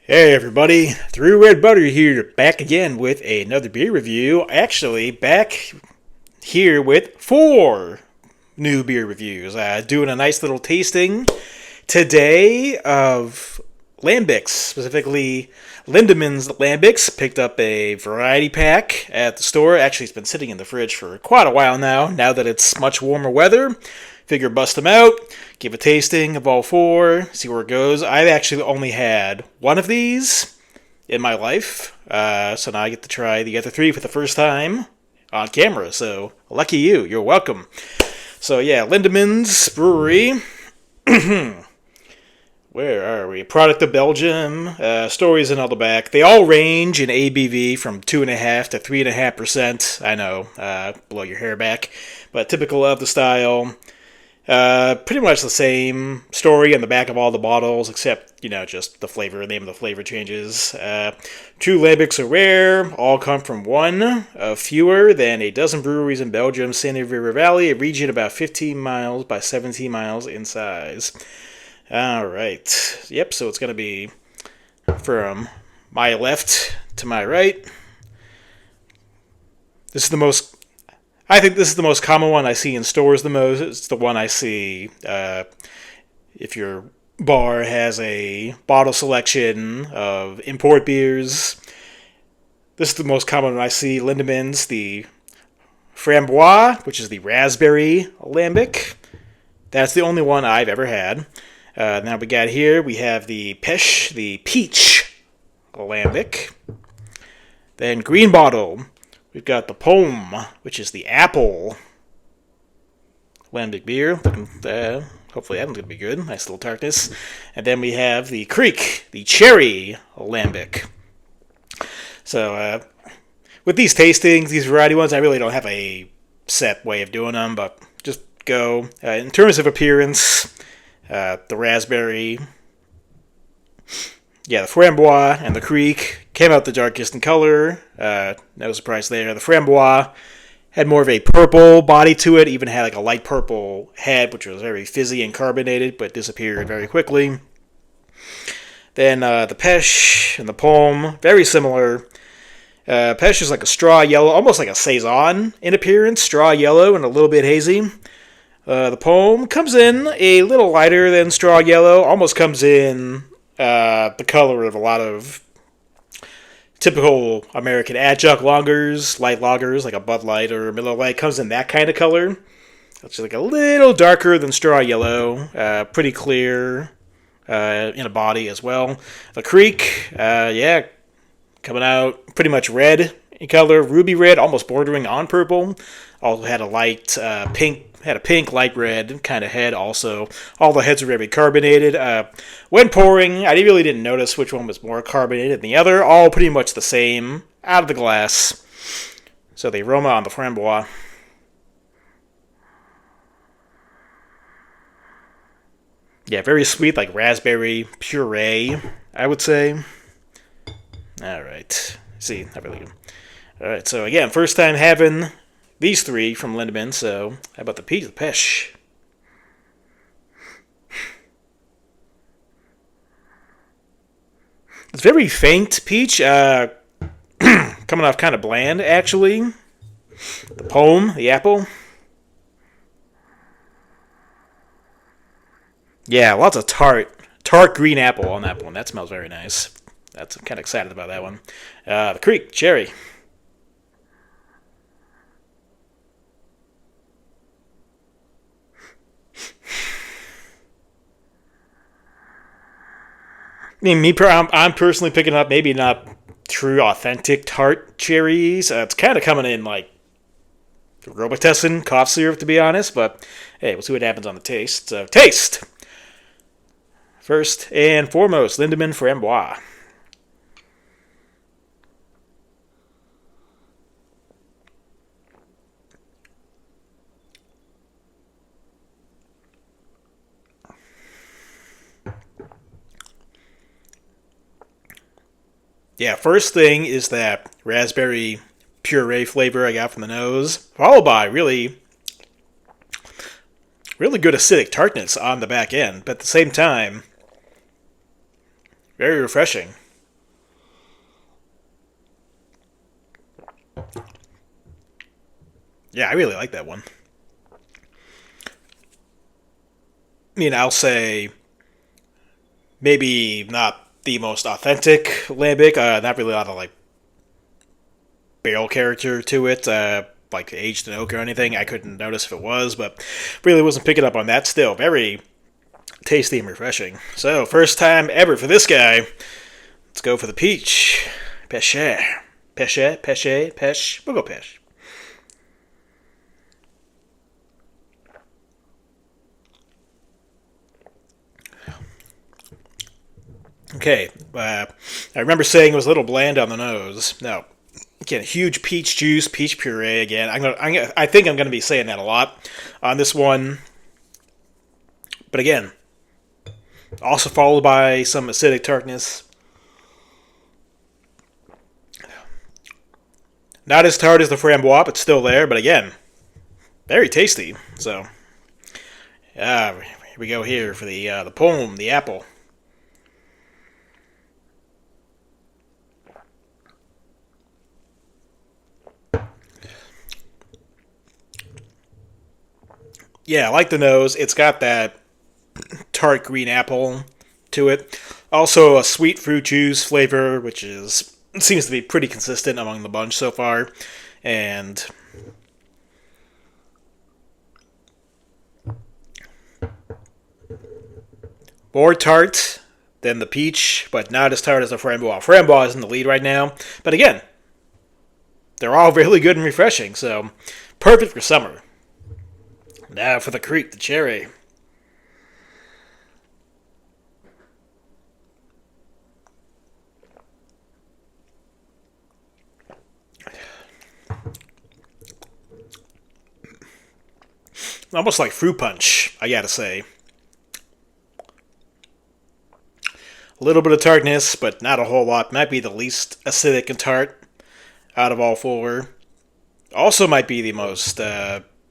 Hey everybody, ThrewRedButter here, back again with another beer review. Actually, back here with 4 new beer reviews. Doing a nice little tasting today of Lambics, specifically Lindeman's Lambics. Picked up a variety pack at the store. Actually, it's been sitting in the fridge for quite a while now that it's much warmer weather. Figure bust them out, give a tasting of all 4, see where it goes. I've actually only had one of these in my life, so now I get to try the other 3 for the first time on camera. So lucky you, you're welcome. So yeah, Lindeman's Brewery. Where are we? Product of Belgium. Stories in all the back. They all range in ABV from 2.5 to 3.5%. I know, blow your hair back, but typical of the style. Pretty much the same story on the back of all the bottles, except, just the flavor, name of the flavor changes. True Lambics are rare, all come from one of fewer than a dozen breweries in Belgium, Santa River Valley, a region about 15 miles by 17 miles in size. Alright, yep, so it's going to be from my left to my right. I think this is the most common one I see in stores the most. It's the one I see if your bar has a bottle selection of import beers. This is the most common one I see. Lindeman's, the Framboise, which is the raspberry lambic. That's the only one I've ever had. Now we have the Pesh, the peach lambic. Then green bottle. We've got the Pomme, which is the apple lambic beer. Hopefully that one's going to be good. Nice little tartness. And then we have the KRIEK, the cherry lambic. So, with these tastings, these variety ones, I really don't have a set way of doing them, but just go. In terms of appearance, the raspberry, the Framboise and the KRIEK came out the darkest in color. No surprise there. The Framboise had more of a purple body to it, even had like a light purple head, which was very fizzy and carbonated, but disappeared very quickly. Then the Pesh and the Pomme, very similar. Pesh is like a straw yellow, almost like a Saison in appearance, straw yellow and a little bit hazy. The Pomme comes in a little lighter than straw yellow, almost comes in the color of a lot of typical American adjunct lagers, light lagers, like a Bud Light or a Miller Lite, comes in that kind of color. It's like a little darker than straw yellow, pretty clear in a body as well. The KRIEK, coming out pretty much red in color, ruby red, almost bordering on purple. Also had a light pink, light red kind of head also. All the heads are very carbonated. When pouring, I really didn't notice which one was more carbonated than the other. All pretty much the same out of the glass. So the aroma on the Framboise. Yeah, very sweet, like raspberry puree, I would say. Alright. See, not really good. Alright, so again, first time having these 3 from Lindeman, so how about the Pesh? It's very faint peach, coming off kind of bland, actually. The Pomme, the apple. Yeah, lots of tart green apple on that one. That smells very nice. I'm kind of excited about that one. The KRIEK, cherry. I mean, I'm personally picking up maybe not true, authentic tart cherries. It's kind of coming in like Robitussin cough syrup, to be honest. But hey, we'll see what happens on the taste. So, taste! First and foremost, Lindeman Framboise. Yeah, first thing is that raspberry puree flavor I got from the nose, followed by really good acidic tartness on the back end, but at the same time, very refreshing. Yeah, I really like that one. I mean, I'll say maybe not the most authentic Lambic. Not really a lot of like barrel character to it, like aged in oak or anything. I couldn't notice if it was, but really wasn't picking up on that. Still, very tasty and refreshing. So, first time ever for this guy. Let's go for the peach. Pêche. Pêche. We'll go pêche. Okay, I remember saying it was a little bland on the nose. No, again, huge peach juice, peach puree. Again, I think I'm gonna be saying that a lot on this one. But again, also followed by some acidic tartness. Not as tart as the Framboise, but still there. But again, very tasty. So, here we go here for the pomme, the apple. Yeah, I like the nose. It's got that tart green apple to it. Also, a sweet fruit juice flavor, which seems to be pretty consistent among the bunch so far. And more tart than the peach, but not as tart as the Framboise. Framboise is in the lead right now. But again, they're all really good and refreshing, so perfect for summer. Now for the KRIEK, the cherry. Almost like fruit punch, I gotta say. A little bit of tartness, but not a whole lot. Might be the least acidic and tart out of all four. Also might be the most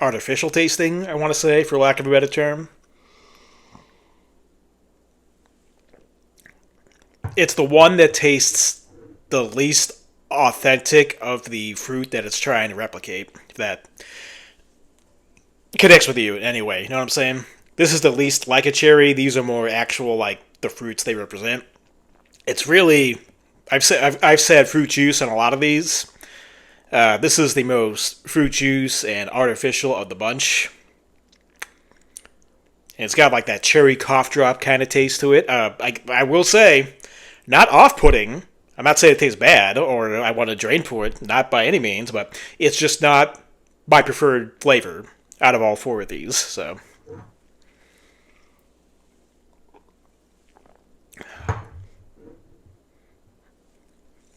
artificial tasting, I want to say, for lack of a better term. It's the one that tastes the least authentic of the fruit that it's trying to replicate. If that connects with you in any way, you know what I'm saying? This is the least like a cherry. These are more actual, like, the fruits they represent. It's really... I've said fruit juice on a lot of these. This is the most fruit juice and artificial of the bunch. And it's got like that cherry cough drop kind of taste to it. I will say, not off-putting. I'm not saying it tastes bad or I want to drain for it. Not by any means, but it's just not my preferred flavor out of all four of these. So,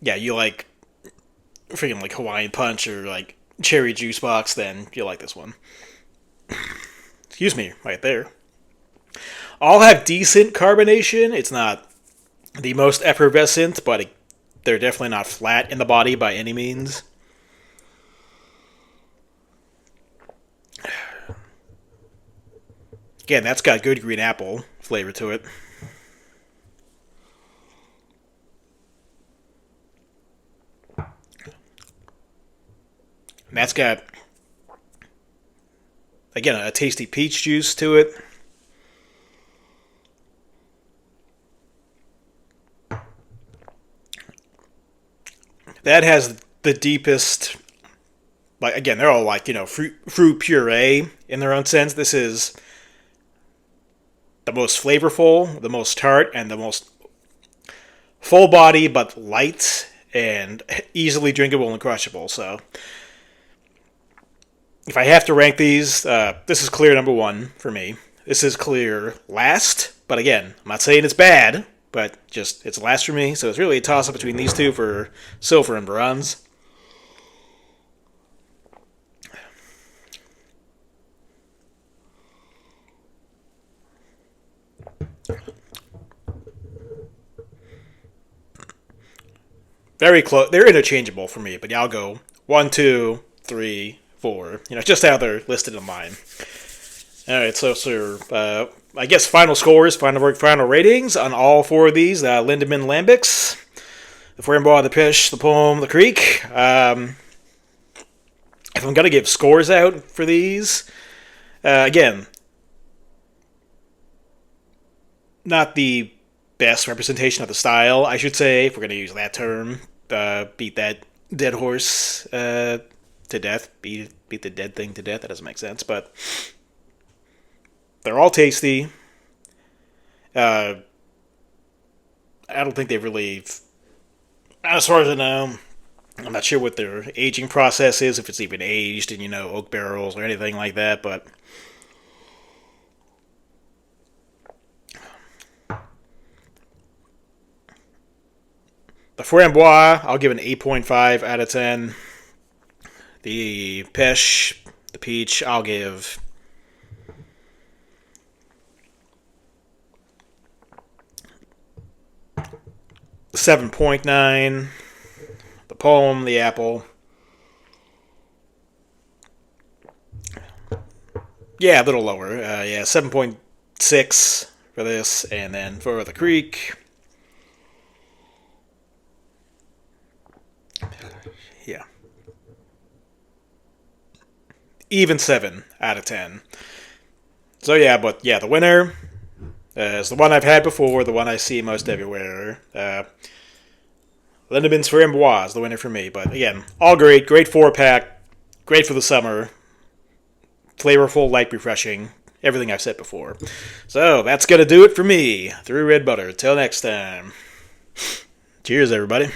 yeah, you like freaking like Hawaiian Punch or like cherry juice box, then you'll like this one. Excuse me, right there. All have decent carbonation. It's not the most effervescent, but they're definitely not flat in the body by any means. Again, that's got good green apple flavor to it. And that's got, again, a tasty peach juice to it. That has the deepest, like, again, they're all like, fruit puree in their own sense. This is the most flavorful, the most tart, and the most full body, but light and easily drinkable and crushable. So, if I have to rank these, this is clear number one for me. This is clear last, but again, I'm not saying it's bad, but just it's last for me. So it's really a toss-up between these two for silver and bronze. Very close. They're interchangeable for me, but yeah, I'll go 1, 2, 3, 4. Just how they're listed in mine. All right, so I guess final scores, final ratings on all four of these Lindeman Lambics, the Framboise, the Pish, the Pomme, the KRIEK. if I'm going to give scores out for these, again, not the best representation of the style, I should say, if we're going to use that term. Beat that dead horse to death. Beat the dead thing to death. That doesn't make sense, but they're all tasty. I don't think they've really, as far as I know, I'm not sure what their aging process is, if it's even aged in, oak barrels or anything like that, but the Framboise, I'll give an 8.5 out of 10. The Pêche, the peach, I'll give 7.9. The Pomme, the apple, yeah, a little lower. 7.6 for this, and then for the KRIEK, yeah, even 7 out of 10. So the winner is the one I've had before, the one I see most everywhere. Lindeman's Framboise, the winner for me. But again, all great 4-pack, great for the summer, flavorful, light, refreshing, everything I've said before. So that's gonna do it for me. Through Red Butter. Till next time. Cheers, everybody.